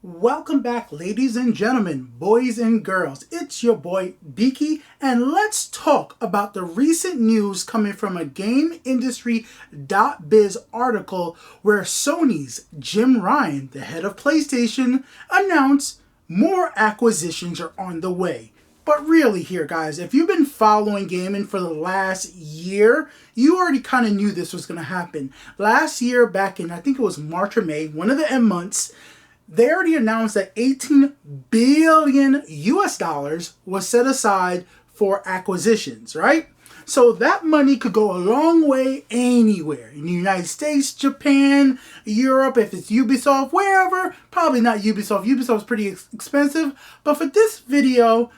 Welcome back, ladies and gentlemen, boys and girls. It's your boy Beaky, and let's talk about the recent news coming from a GameIndustry.biz article where Sony's Jim Ryan, the head of PlayStation, announced more acquisitions are on the way. But really here, guys, if you've been following gaming for the last year, you already kind of knew this was going to happen. Last year, back in, I think it was March or May, one of the M months, they already announced that 18 billion US dollars was set aside for acquisitions, right? So that money could go a long way anywhere. In the United States, Japan, Europe, if it's Ubisoft, wherever. Probably not Ubisoft. Ubisoft's pretty expensive. But for this video,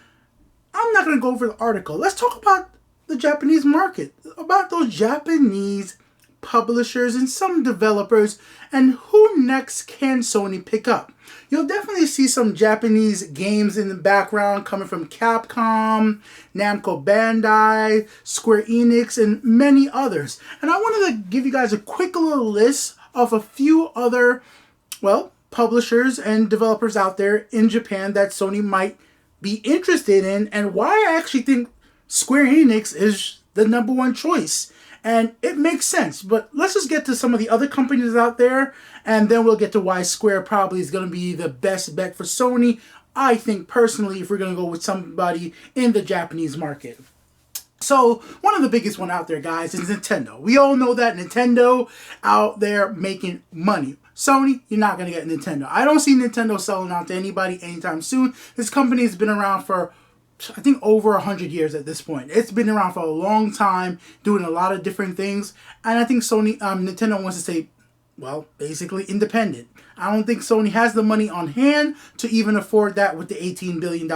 I'm not going to go over the article. Let's talk about the Japanese market, about those Japanese publishers and some developers, and who next can Sony pick up. You'll definitely see some Japanese games in the background coming from Capcom, Namco Bandai, Square Enix, and many others. And I wanted to give you guys a quick little list of a few other, publishers and developers out there in Japan that Sony might be interested in, and why I actually think Square Enix is the #1 choice. And it makes sense, but let's just get to some of the other companies out there, and then we'll get to why Square probably is going to be the best bet for Sony. I think personally, if we're going to go with somebody in the Japanese market. So one of the biggest one out there, guys, is Nintendo. We all know that Nintendo out there making money. Sony, you're not going to get Nintendo. I don't see Nintendo selling out to anybody anytime soon. This company has been around for, I think, over 100 years at this point. It's been around for a long time, doing a lot of different things. And I think Nintendo wants to stay, basically independent. I don't think Sony has the money on hand to even afford that with the $18 billion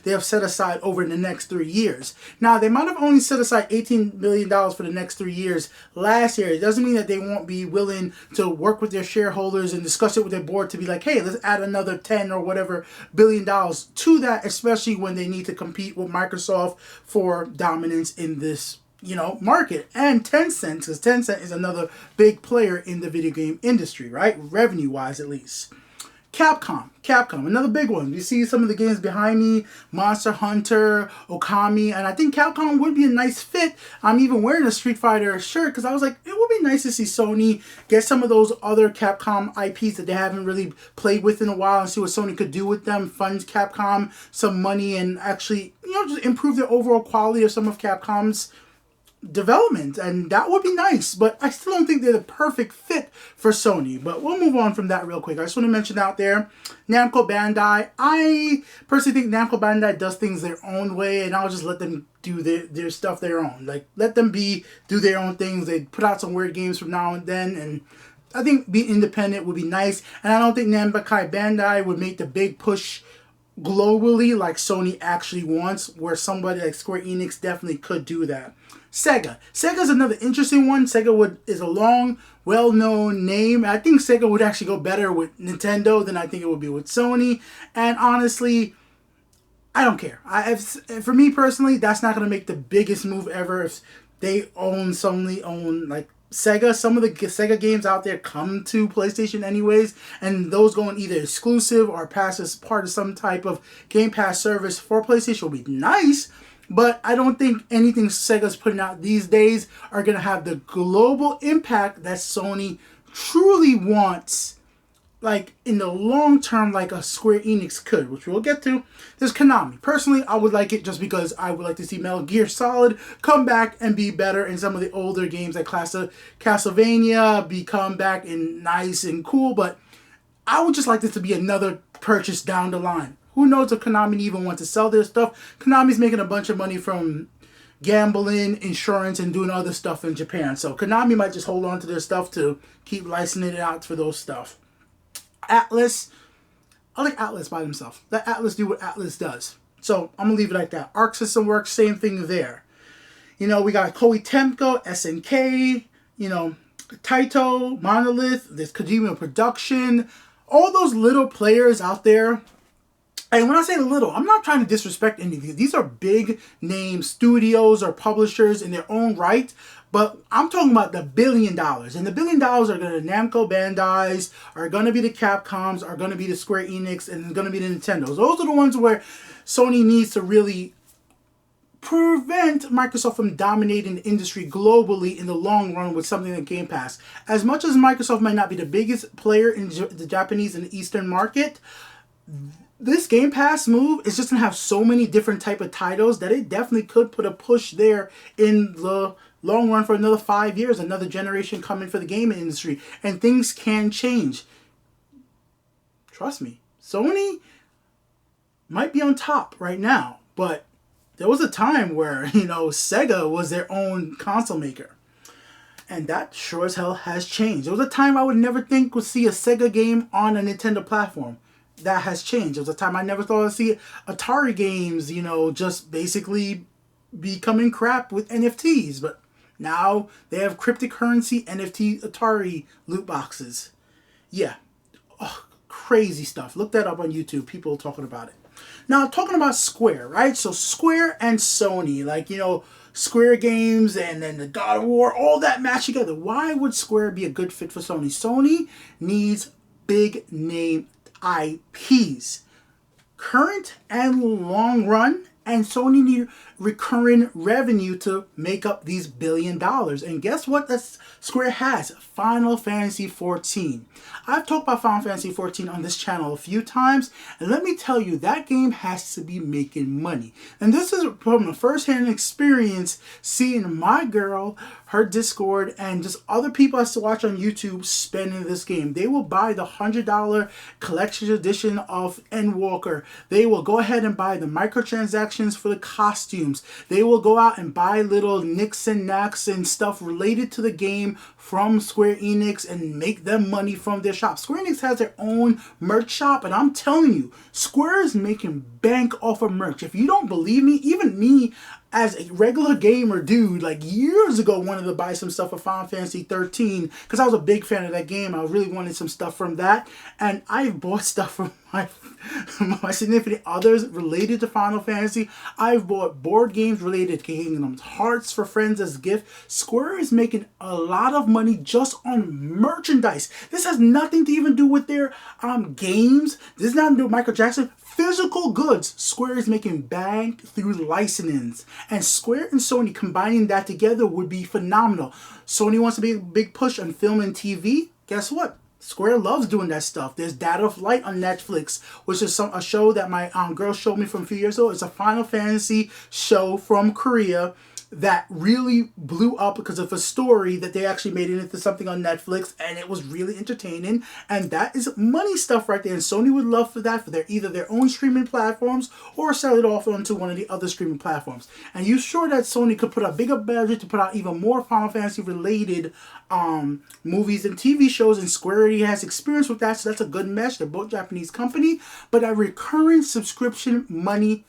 they have set aside over the next 3 years. Now, they might have only set aside $18 billion for the next 3 years last year. It doesn't mean that they won't be willing to work with their shareholders and discuss it with their board to be like, hey, let's add another 10 or whatever billion dollars to that, especially when they need to compete with Microsoft for dominance in this market. And Tencent, because Tencent is another big player in the video game industry, right? Revenue-wise, at least. Capcom, another big one. You see some of the games behind me, Monster Hunter, Okami, and I think Capcom would be a nice fit. I'm even wearing a Street Fighter shirt because I was like, it would be nice to see Sony get some of those other Capcom IPs that they haven't really played with in a while and see what Sony could do with them, fund Capcom some money, and actually, just improve the overall quality of some of Capcom's development, and that would be nice. But I still don't think they're the perfect fit for Sony. But we'll move on from that real quick. I just want to mention out there, Namco Bandai. I personally think Namco Bandai does things their own way, and I'll just let them do their stuff their own. Like, let them do their own things. They put out some weird games from now and then, and I think being independent would be nice. And I don't think Namco Bandai would make the big push globally like Sony actually wants, where somebody like Square Enix definitely could do that. Sega's another interesting one. Sega is a long, well-known name. I think Sega would actually go better with Nintendo than I think it would be with Sony. And honestly, I don't care. For me personally, that's not going to make the biggest move ever if they solely own like Sega. Some of the Sega games out there come to PlayStation anyways, and those going either exclusive or pass as part of some type of Game Pass service for PlayStation will be nice. But I don't think anything Sega's putting out these days are going to have the global impact that Sony truly wants, like in the long term, like a Square Enix could, which we'll get to. There's Konami. Personally, I would like it just because I would like to see Metal Gear Solid come back and be better in some of the older games like Castlevania, become back and nice and cool. But I would just like this to be another purchase down the line. Who knows if Konami even wants to sell their stuff? Konami's making a bunch of money from gambling, insurance, and doing other stuff in Japan. So Konami might just hold on to their stuff to keep licensing it out for those stuff. Atlas. I like Atlas by themselves. Let Atlas do what Atlas does. So I'm going to leave it like that. Arc System Works, same thing there. We got Koei Tecmo, SNK, Taito, Monolith, there's Kojima Production. All those little players out there. And when I say little, I'm not trying to disrespect any of these. These are big name studios or publishers in their own right. But I'm talking about the $1 billion. And the $1 billion are going to Namco Bandai's, are going to be the Capcoms, are going to be the Square Enix, and going to be the Nintendos. Those are the ones where Sony needs to really prevent Microsoft from dominating the industry globally in the long run with something like Game Pass. As much as Microsoft might not be the biggest player in the Japanese and the Eastern market, this Game Pass move is just going to have so many different type of titles that it definitely could put a push there in the long run for another 5 years, another generation coming for the gaming industry, and things can change. Trust me, Sony might be on top right now, but there was a time where, Sega was their own console maker. And that sure as hell has changed. There was a time I would never think would see a Sega game on a Nintendo platform. That has changed. There was a time I never thought I'd see Atari games, just basically becoming crap with NFTs. But now they have cryptocurrency NFT Atari loot boxes. Yeah. Oh, crazy stuff. Look that up on YouTube. People talking about it. Now, talking about Square, right? So Square and Sony, Square games and then the God of War, all that match together. Why would Square be a good fit for Sony? Sony needs big name IPs. Current and long run, and Sony need recurring revenue to make up these $1 billion. And guess what Square has? Final Fantasy XIV. I've talked about Final Fantasy XIV on this channel a few times, and let me tell you, that game has to be making money. And this is from a first-hand experience, seeing my girl, her Discord, and just other people I used to watch on YouTube spending this game. They will buy the $100 collection edition of Endwalker. They will go ahead and buy the microtransactions for the costumes. They will go out and buy little nicks and knacks and stuff related to the game from Square Enix and make them money from their shop. Square Enix has their own merch shop, and I'm telling you, Square is making bank off of merch. If you don't believe me, even me, as a regular gamer dude, years ago, wanted to buy some stuff for Final Fantasy 13 because I was a big fan of that game. I really wanted some stuff from that, and I've bought stuff from my significant others related to Final Fantasy. I've bought board games related to Kingdom Hearts for friends as a gift. Square is making a lot of money just on merchandise. This has nothing to even do with their games. This is nothing to do with Michael Jackson. Physical goods. Square is making bank through licensings. And Square and Sony combining that together would be phenomenal. Sony wants to be a big push on film and TV. Guess what? Square loves doing that stuff. There's Data of Light on Netflix, which is a show that my girl showed me from a few years ago. It's a Final Fantasy show from Korea that really blew up because of a story that they actually made it into something on Netflix, and it was really entertaining. And that is money stuff right there. And Sony would love for that for either their own streaming platforms or sell it off onto one of the other streaming platforms. And you sure that Sony could put a bigger budget to put out even more Final Fantasy related movies and TV shows, and Square already has experience with that, so that's a good mesh. They're both Japanese company, but a recurring subscription money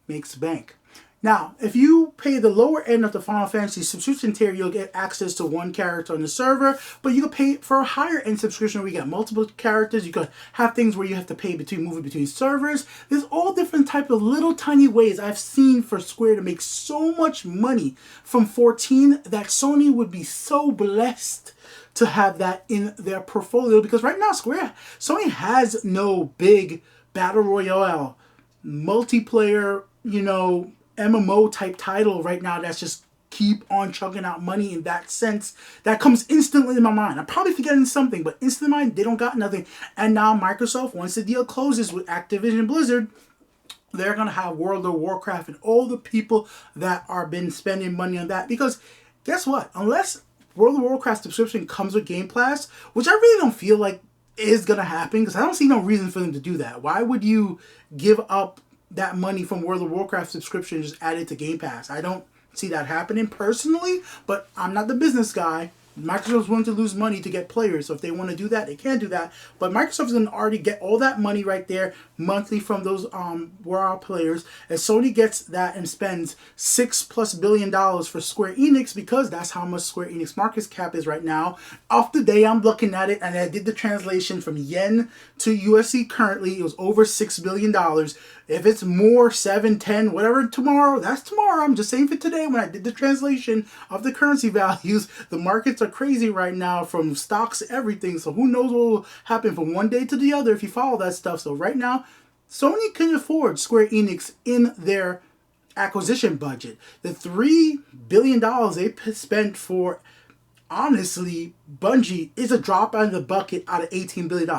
makes bank. Now, if you pay the lower end of the Final Fantasy subscription tier, you'll get access to one character on the server, but you can pay for a higher end subscription where you get multiple characters. You could have things where you have to pay moving between servers. There's all different type of little tiny ways I've seen for Square to make so much money from 14 that Sony would be so blessed to have that in their portfolio, because right now Sony has no big battle royale multiplayer, MMO type title right now that's just keep on chugging out money in that sense. That comes instantly in my mind. I'm probably forgetting something, but instantly in my mind, they don't got nothing. And now Microsoft, once the deal closes with Activision Blizzard, they're going to have World of Warcraft and all the people that are been spending money on that. Because guess what? Unless World of Warcraft subscription comes with Game Pass, which I really don't feel like is going to happen, because I don't see no reason for them to do that. Why would you give up that money from World of Warcraft subscription and just add it to Game Pass? I don't see that happening personally, but I'm not the business guy. Microsoft's willing to lose money to get players, so if they want to do that, they can do that. But Microsoft's going to already get all that money right there monthly from those raw players, and Sony gets that and spends $6+ billion for Square Enix, because that's how much Square Enix market cap is right now. Off the day I'm looking at it, and I did the translation from yen to USD currently, it was over $6 billion. If it's more, 7, 10, whatever tomorrow, that's tomorrow. I'm just saying for today, when I did the translation of the currency values, the markets are crazy right now, from stocks to everything. So who knows what will happen from one day to the other if you follow that stuff. So right now, Sony can afford Square Enix in their acquisition budget. The $3 billion they spent for, honestly, Bungie is a drop out of the bucket out of $18 billion.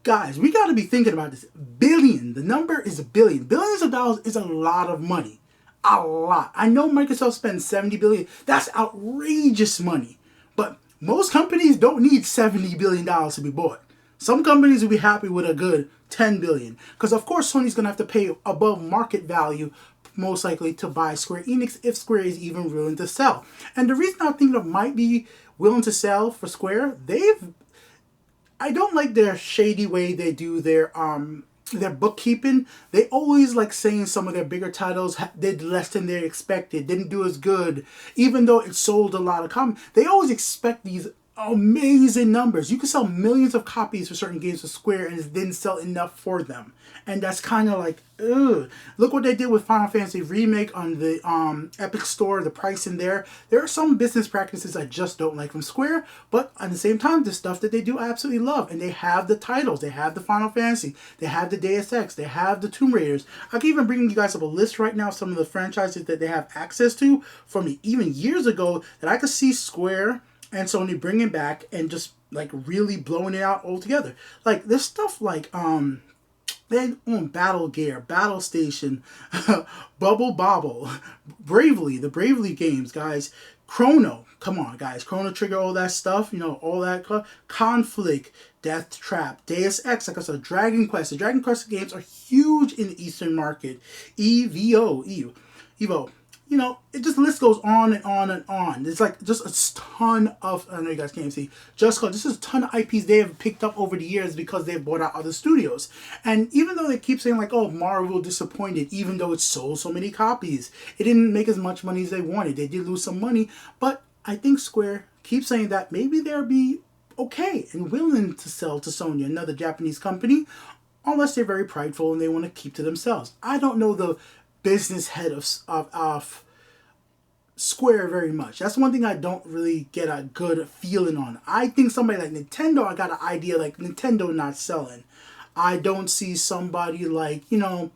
Guys, we got to be thinking about this. Billion. The number is a billion. Billions of dollars is a lot of money. A lot. I know Microsoft spends $70 billion. That's outrageous money. But most companies don't need $70 billion to be bought. Some companies will be happy with a good $10 billion. Because, of course, Sony's going to have to pay above market value, most likely, to buy Square Enix, if Square is even willing to sell. And the reason I think that might be willing to sell for Square, I don't like their shady way they do their bookkeeping. They always like saying some of their bigger titles did less than they expected, didn't do as good, even though it sold a lot of copies. They always expect these amazing numbers. You can sell millions of copies for certain games for Square, and it didn't sell enough for them. And that's kind of like, ugh. Look what they did with Final Fantasy Remake on the Epic Store, the price in there. There are some business practices I just don't like from Square, but at the same time, the stuff that they do I absolutely love. And they have the titles. They have the Final Fantasy. They have the Deus Ex. They have the Tomb Raiders. I can even bring you guys up a list right now, some of the franchises that they have access to from even years ago that I could see Square and Sony bringing back and just like really blowing it out altogether. Like this stuff like they own Battle Gear, Battle Station, Bubble Bobble, Bravely, the Bravely games, guys. Chrono, come on, guys. Chrono Trigger, all that stuff, you know, all that. Conflict, Death Trap, Deus Ex, like I said, Dragon Quest. The Dragon Quest games are huge in the Eastern market. Evo. You know, it just, the list goes on and on and on. There's like just a ton of, I know you guys can't see, Just Cause, this is a ton of IPs they have picked up over the years because they've bought out other studios. And even though they keep saying like, oh, Marvel disappointed, even though it sold so many copies, it didn't make as much money as they wanted. They did lose some money, but I think Square keeps saying that maybe they'll be okay and willing to sell to Sony, another Japanese company, unless they're very prideful and they want to keep to themselves. I don't know the business head of Square very much. That's one thing I don't really get a good feeling on. I think somebody like Nintendo, I got an idea like Nintendo not selling. I don't see somebody like, you know,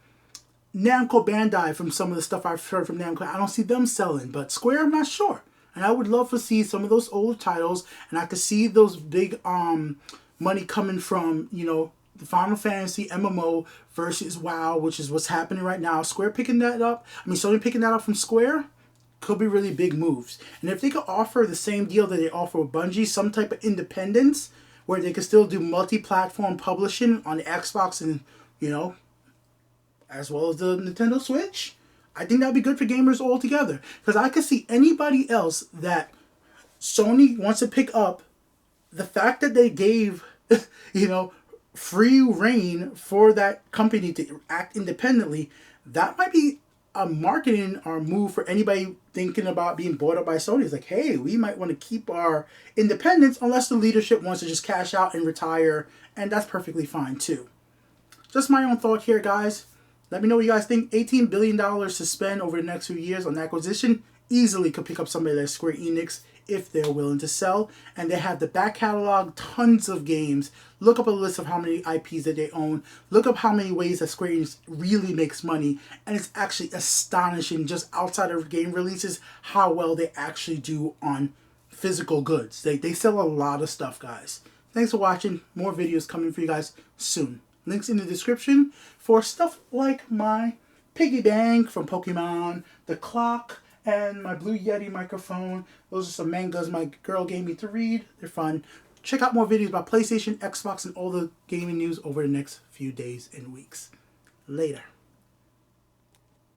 Namco Bandai, from some of the stuff I've heard from Namco. I don't see them selling, but Square, I'm not sure. And I would love to see some of those old titles, and I could see those big money coming from, you know, the Final Fantasy MMO versus WoW, which is what's happening right now. Square picking that up. I mean, Sony picking that up from Square could be really big moves. And if they could offer the same deal that they offer with Bungie, some type of independence where they could still do multi-platform publishing on the Xbox and, you know, as well as the Nintendo Switch, I think that'd be good for gamers altogether. Because I could see anybody else that Sony wants to pick up, the fact that they gave, you know, free reign for that company to act independently, that might be a marketing or move for anybody thinking about being bought up by Sony. It's like, hey, we might want to keep our independence unless the leadership wants to just cash out and retire, and that's perfectly fine too. Just my own thought here, guys. Let me know what you guys think. $18 billion to spend over the next few years on acquisition easily could pick up somebody like Square Enix if they're willing to sell. And they have the back catalog, tons of games. Look up a list of how many IPs that they own. Look up how many ways that Square Enix really makes money. And it's actually astonishing, just outside of game releases, how well they actually do on physical goods. They sell a lot of stuff, guys. Thanks for watching. More videos coming for you guys soon. Links in the description for stuff like my piggy bank from Pokemon, the clock, and my Blue Yeti microphone. Those are some mangas my girl gave me to read. They're fun. Check out more videos about PlayStation, Xbox, and all the gaming news over the next few days and weeks. Later.